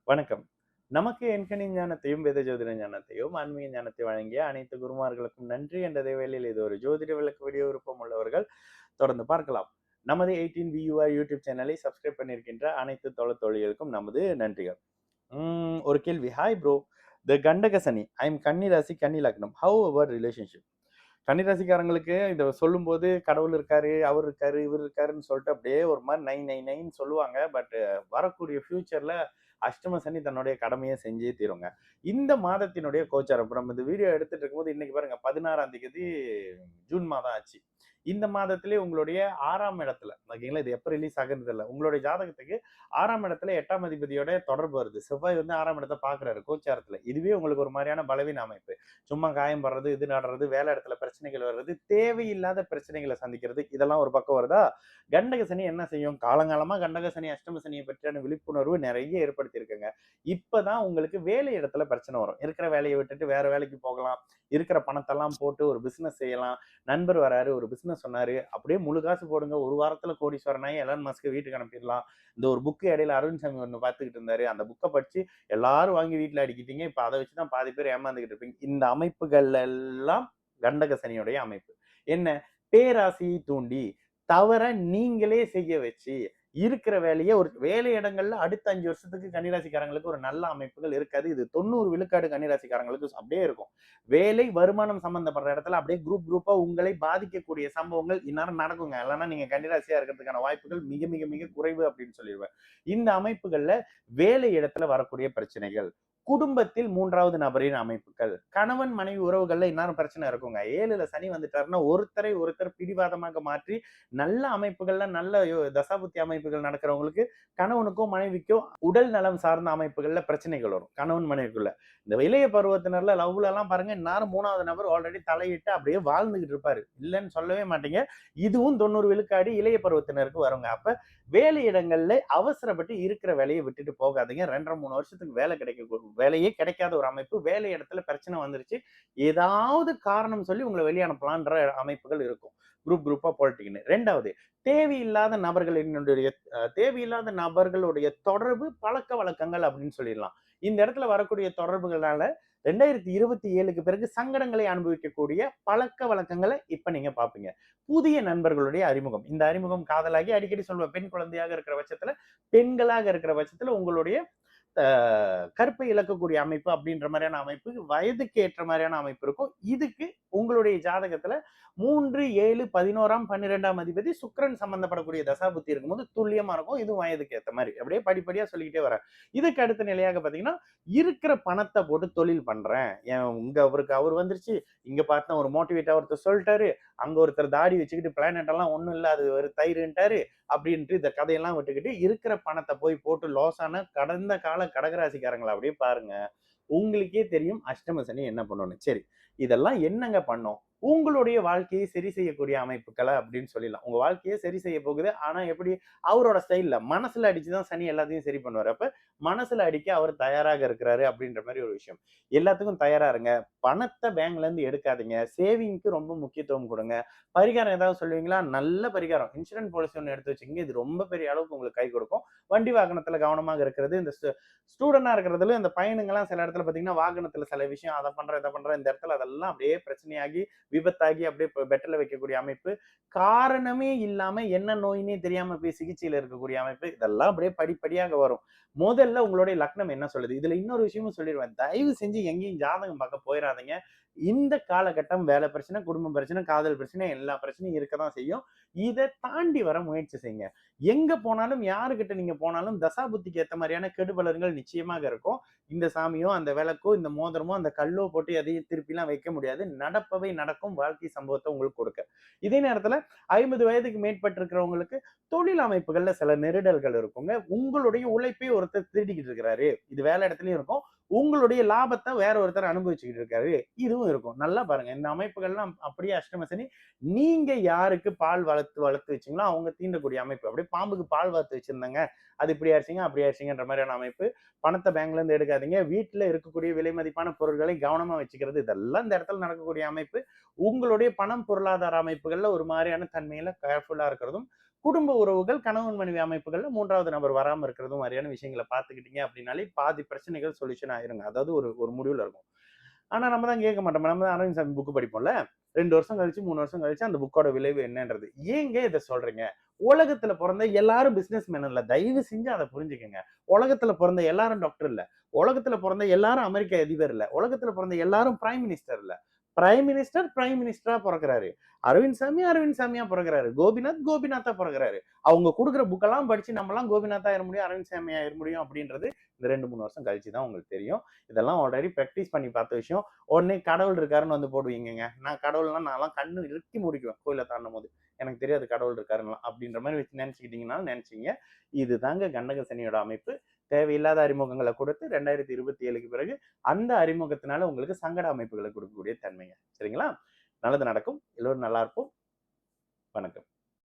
வணக்கம். நமக்கு எண்கணித ஞானத்தையும், வேத ஜோதிட ஞானத்தையும், ஆன்மீக ஞானத்தை வழங்கிய அனைத்து குருமார்களுக்கும் நன்றி என்ற வேளையில் இது ஒரு ஜோதிட விளக்க வீடியோ விருப்பம் உள்ளவர்கள் தொடர்ந்து பார்க்கலாம். நமது 18 VUR யூடியூப் சேனலை சப்ஸ்கிரைப் பண்ணியிருக்கின்ற அனைத்து தோழிகளுக்கும் நமது நன்றிகள். ஒரு கேள்வி. Hi bro. த கண்டக சனி. ஐ எம் கன்னி ராசி, கன்னி லக்னம். Have our relationship? கன்னிராசிக்காரங்களுக்கு இத சொல்லும்போது கடவுள் இருக்காரு, அவர் இருக்காரு, இவர் இருக்காருன்னு சொல்லிட்டு அப்படியே ஒரு மாரி நை நை நைன்னு சொல்லுவாங்க. பட் வரக்கூடிய ஃபியூச்சர்ல அஷ்டம சனி தன்னுடைய கடமைய செஞ்சே தீருங்க. இந்த மாதத்தினுடைய கோச்சாரம் இப்ப நம்ம இந்த வீடியோ எடுத்துட்டு இருக்கும்போது இன்னைக்கு பாருங்க 16ஆம் தேதி ஜூன் மாதம் ஆச்சு. இந்த மாதத்திலே உங்களுடைய 6ஆம் இடத்துல ஓகேங்களா, இது எப்ப ரிலீஸ் ஆகுறது தெரியல. உங்களுடைய ஜாதகத்துக்கு 6ஆம் இடத்துல 8ஆம் அதிபதியோட தொடர்பு வருது. செவ்வாய் வந்து 6ஆம் இடத்த பார்க்குறாரு கோச்சாரத்துல. இதுவே உங்களுக்கு ஒரு மாரியான பலவீன அமைப்பு. சும்மா காயம் படுறது, இது நடுறது, வேலை இடத்துல பிரச்சனைகள் வர்றது, தேவையில்லாத பிரச்சனைகளை சந்திக்கிறது, இதெல்லாம் ஒரு பக்கம் வருதா? கண்டக சனி என்ன செய்யும்? காலங்காலமா கண்டக சனி, அஷ்டம சனியை பற்றியான விழிப்புணர்வு நிறைய ஏற்படுத்தி இருக்குங்க. இப்பதான் உங்களுக்கு வேலை இடத்துல பிரச்சனை வரும். இருக்கிற வேலையை விட்டுட்டு வேற வேலைக்கு போகலாம். இருக்கிற பணத்தெல்லாம் போட்டு ஒரு பிசினஸ் செய்யலாம். நண்பர் வராரு, ஒரு பிசினஸ் சொன்னாரு. அப்படியே முழு காசு போடுங்க. ஒரு வாரத்துல கோடீஸ்வரனாயி எலான் மஸ்க் வீட்டுக்கு அனுப்பிடலாம். இந்த ஒரு புக் இடையில அரவிந்த் ஒண்ணு பார்த்துக்கிட்டு இருந்தாரு. அந்த புக்கை படிச்சு எல்லாரும் வாங்கி வீட்டுல அடிக்கிட்டீங்க. இப்ப அதை வச்சுதான் பாதி பேர் ஏமாந்துகிட்டு இருப்பீங்க. இந்த அமைப்புகள் எல்லாம் கண்டக சனியுடைய அமைப்பு. என்ன? பேராசையை தூண்டி தவற நீங்களே செய்ய வச்சு இருக்கிற வேலையை ஒரு வேலை இடங்கள்ல அடுத்த 5 வருஷத்துக்கு கன்னிராசிக்காரங்களுக்கு ஒரு நல்ல அமைப்புகள் இருக்காது. இது 90 விழுக்காடு கன்னிராசிக்காரங்களுக்கு அப்படியே இருக்கும். வேலை வருமானம் சம்பந்தப்படுற இடத்துல அப்படியே குரூப்பா உங்களை பாதிக்கக்கூடிய சம்பவங்கள் இந்நேரம் நடக்குங்க. இல்லைன்னா நீங்க கன்னிராசியா இருக்கிறதுக்கான வாய்ப்புகள் மிக மிக மிக குறைவு அப்படின்னு சொல்லிடுவேன். இந்த அமைப்புகள்ல வேலை இடத்துல வரக்கூடிய பிரச்சனைகள், குடும்பத்தில் 3வது நபரின் அமைப்புகள், கணவன் மனைவி உறவுகள்ல இந்நேரம் பிரச்சனை இருக்குங்க. 7ல சனி வந்துட்டாருன்னா ஒருத்தரை ஒருத்தர் பிடிவாதமாக மாற்றி நல்ல அமைப்புகள்ல நல்ல தசாபுத்தி அமைப்புகள் நடக்கிறவங்களுக்கு கணவனுக்கோ மனைவிக்கோ உடல் நலம் சார்ந்த அமைப்புகள்ல பிரச்சனைகள் வரும் கணவன் மனைவிக்குள்ள. இந்த இளைய பருவத்தினர்ல லவ்ல எல்லாம் பாருங்க இந்நேரம் 3வது நபர் ஆல்ரெடி தலையிட்டு அப்படியே வாழ்ந்துகிட்டு இருப்பாரு. இல்லைன்னு சொல்லவே மாட்டீங்க. இதுவும் 90 விழுக்காடு இளைய பருவத்தினருக்கு வருங்க. அப்ப வேலை இடங்கள்ல அவசரப்பட்டு இருக்கிற வேலையை விட்டுட்டு போகாதீங்க. 2 1/2 3 வருஷத்துக்கு வேலையே கிடைக்காத ஒரு அமைப்பு. வேலை இடத்துல பிரச்சனை வந்துருச்சு. ஏதாவது காரணம் சொல்லி உங்களை வெளிய அனுப்பலான்ற அமைப்புகள் இருக்கும். குரூப்பா போலிட்டிக்ன்னு. 2வது தேவையில்லாத நபர்களினுடைய தேவையில்லாத நபர்களுடைய தொடர்பு, பழக்கவழக்கங்கள் அப்படின்னு சொல்லிடலாம். இந்த இடத்துல வரக்கூடிய தொடர்புகளால 2027க்கு பிறகு சங்கடங்களை அனுபவிக்கக்கூடிய பழக்கவழக்கங்களை இப்ப நீங்க பார்ப்பீங்க. புதிய நண்பர்களுடைய அறிமுகம். இந்த அறிமுகம் காதலாகி அடிக்கடி சொல்லுவேன். பெண் குழந்தையாக இருக்கிற பட்சத்துல, பெண்களாக இருக்கிற பட்சத்துல உங்களுடைய கற்பை இழக்கக்கூடிய அமைப்பு அப்படின்ற மாதிரியான அமைப்பு, வயதுக்கு ஏற்ற மாதிரியான அமைப்பு இருக்கும். இதுக்கு உங்களுடைய ஜாதகத்துல 3, 7, 11, 12ஆம் அதிபதி சுக்கிரன் சம்பந்தப்படக்கூடிய தசாபுத்தி இருக்கும்போது துல்லியமா இருக்கும். இதுவும் வயதுக்கு ஏத்த மாதிரி. அப்படியே படிப்படியா சொல்லிக்கிட்டே வரேன். இதுக்கு அடுத்த நிலையாக பாத்தீங்கன்னா, இருக்கிற பணத்தை போட்டு தொழில் பண்றேன். இங்க அவருக்கு அவர் வந்துருச்சு. இங்க பார்த்தா ஒரு மோட்டிவேட்டா ஒருத்தர் சொல்லிட்டாரு. அங்க ஒருத்தர் தாடி வச்சுக்கிட்டு பிளானட் எல்லாம் ஒண்ணும் இல்ல, அது ஒரு தயிருன்ட்டாரு அப்படின்ட்டு இந்த கதையெல்லாம் விட்டுக்கிட்டு இருக்கிற பணத்தை போய் போட்டு லாஸ் ஆன கடந்த கால கடகராசிக்காரங்களை அப்படியே பாருங்க. உங்களுக்கே தெரியும் அஷ்டம சனி என்ன பண்ணணும்னு. சரி, இதெல்லாம் என்னங்க பண்ணும்? உங்களுடைய வாழ்க்கையை சரி செய்யக்கூடிய அமைப்புக்கள அப்படின்னு சொல்லிடலாம். உங்க வாழ்க்கையை சரி செய்ய போகுது. ஆனா எப்படி? அவரோட ஸ்டைல்ல மனசுல அடிச்சுதான் சனி எல்லாத்தையும் சரி பண்ணுவாரு. அப்ப மனசுல அடிக்க அவர் தயாராக இருக்கிறாரு அப்படின்ற மாதிரி ஒரு விஷயம். எல்லாத்துக்கும் தயாரா இருங்க. பணத்தை பேங்க்ல இருந்து எடுக்காதீங்க. சேவிங்க்கு ரொம்ப முக்கியத்துவம் கொடுங்க. பரிகாரம் ஏதாவது சொல்லுவீங்களா? நல்ல பரிகாரம். இன்சூரன்ஸ் பாலிசி ஒண்ணு எடுத்து வச்சுக்கங்க. இது ரொம்ப பெரிய அளவுக்கு உங்களுக்கு கை கொடுக்கும். வண்டி வாகனத்துல கவனமாக இருக்கிறது. இந்த ஸ்டூடெண்டா இருக்கிறதுல இந்த பையனுங்கெல்லாம் சில இடத்துல பாத்தீங்கன்னா வாகனத்துல சில விஷயம் அதை பண்றேன் இதை பண்றேன் இந்த இடத்துல அதெல்லாம் அப்படியே பிரச்சனையாகி விபத்தாகி அப்படியே பெட்ல வைக்கக்கூடிய அமைப்பு. காரணமே இல்லாம என்ன நோயினே தெரியாம போய் சிகிச்சையில இருக்கக்கூடிய அமைப்பு. இதெல்லாம் அப்படியே படிப்படியாக வரும். முதல்ல உங்களுடைய லக்னம் என்ன சொல்லுது? இதுல இன்னொரு விஷயமும் சொல்லிடுவேன். தயவு செஞ்சு எங்கேயும் ஜாதகம் பார்க்க போயிடாதீங்க. இந்த காலகட்டம் வேலை பிரச்சனை, குடும்ப பிரச்சனை, காதல் பிரச்சனை எல்லா பிரச்சனையும் இருக்கதான் செய்யும். இதை தாண்டி வர முயற்சி செய்யுங்க. எங்க போனாலும் யாருகிட்ட நீங்க போனாலும் தசாபுத்திக்கு ஏத்த மாதிரியான கெடுபலன்கள் நிச்சயமாக இருக்கும். இந்த சாமியோ அந்த விளக்கோ இந்த மோதிரமோ அந்த கல்லோ போட்டு எதையும் திருப்பிலாம் வைக்க முடியாது. நடப்பவை நடக்கும் வாழ்க்கை சம்பவத்தை உங்களுக்கு கொடுக்க. இதே நேரத்துல 50 வயதுக்கு மேற்பட்டிருக்கிறவங்களுக்கு தொழில் அமைப்புகள்ல சில நெருடல்கள் இருக்குங்க. உங்களுடைய உழைப்பை ஒருத்தர் திருடிக்கிட்டு இருக்கிறாரு. இது வேலை இடத்துலயும் இருக்கும். உங்களுடைய லாபத்தை வேற ஒருத்தர் அனுபவிச்சுக்கிட்டு இருக்காரு. இதுவும் இருக்கும். நல்லா பாருங்க. இந்த அமைப்புகள்லாம் அப்படியே அஷ்டம சனி. நீங்க யாருக்கு பால் வளர்த்து வளர்த்து வச்சீங்களோ அவங்க தீண்டக்கூடிய அமைப்பு. அப்படியே பாம்புக்கு பால் வளர்த்து வச்சிருந்தாங்க. அது இப்படி ஆயிடுச்சுங்க, அப்படி ஆயிடுச்சுங்கன்ற மாதிரியான அமைப்பு. பணத்தை பேங்க்ல இருந்து எடுக்காதீங்க. வீட்டுல இருக்கக்கூடிய விலை மதிப்பான பொருட்களை கவனமா வச்சுக்கிறது. இதெல்லாம் இந்த இடத்துல நடக்கக்கூடிய அமைப்பு. உங்களுடைய பணம் பொருளாதார அமைப்புகள்ல ஒரு மாதிரியான தன்மையில கேர்ஃபுல்லா இருக்கிறதும், குடும்ப உறவுகள், கணவன் மனைவி அமைப்புகள்ல 3வது நபர் வராம இருக்கிறது மாதிரியான விஷயங்கள பார்த்துக்கிட்டீங்க அப்படின்னாலே பாதி பிரச்சனைகள் சொல்யூஷன் ஆயிருங்க. அதாவது ஒரு ஒரு முடிவுல இருக்கும். ஆனா நம்ம தான் கேட்க மாட்டோம். நம்ம தான் அரவிந்த் சாமி புக் படிப்போம்ல. 2 வருஷம் கழிச்சு, 3 வருஷம் கழிச்சு அந்த புக்கோட விளைவு என்னன்றது. ஏங்க இத சொல்றீங்க? உலகத்துல பொறந்த எல்லாரும் பிசினஸ் மேன் இல்ல. தயவு செஞ்சு அத புரிஞ்சுக்கங்க. உலகத்துல பொறந்த எல்லாரும் டாக்டர் இல்ல. உலகத்துல பொறந்த எல்லாரும் அமெரிக்க அதிபர் இல்ல. உலகத்துல பொறந்த எல்லாரும் பிரைம் மினிஸ்டர் இல்ல. பிரைம் மினிஸ்டர் பிரைம் மினிஸ்டரா பொறக்குறாரு. அரவிந்த் சாமி அரவிந்த் சாமியா பொறக்குறாரு. கோபிநாத் கோபிநாத்தா பொறக்குறாரு. அவங்க குடுக்குற புக்கெல்லாம் படிச்சு நம்மலாம் கோபிநாத்தா ஆயிர முடியும், அரவிந்த் சாமி ஆயிர முடியும் அப்படின்றது இந்த 2, 3 வருஷம் கழிச்சு தான் உங்களுக்கு தெரியும். இதெல்லாம் ஆல்ரெடி பிராக்டிஸ் பண்ணி பார்த்த விஷயம். உடனே கடவுள் இருக்காருன்னு வந்து போடுவீங்கங்க. நான் கடவுள்னா நான்லாம் கண்ணு இறுக்கி மூடிக்குவேன் கோயில தாண்டும்போது. எனக்கு தெரியாது கடவுள் இருக்காருன்னுலாம். அப்படின்ற மாரி வச்சு நினைச்சுக்கிட்டீங்கனாலும் நினைச்சீங்க. இதுதாங்க கண்டக சனியோட அமைப்பு. தேவையில்லாத அறிமுகங்கள கொடுத்து 2027க்கு பிறகு அந்த அறிமுகத்தினால உங்களுக்கு சங்கட அமைப்புகள கொடுக்கக்கூடிய தன்மைங்க. சரிங்களா? நல்லது நடக்கும். எல்லோரும் நல்லா இருப்போம். வணக்கம்.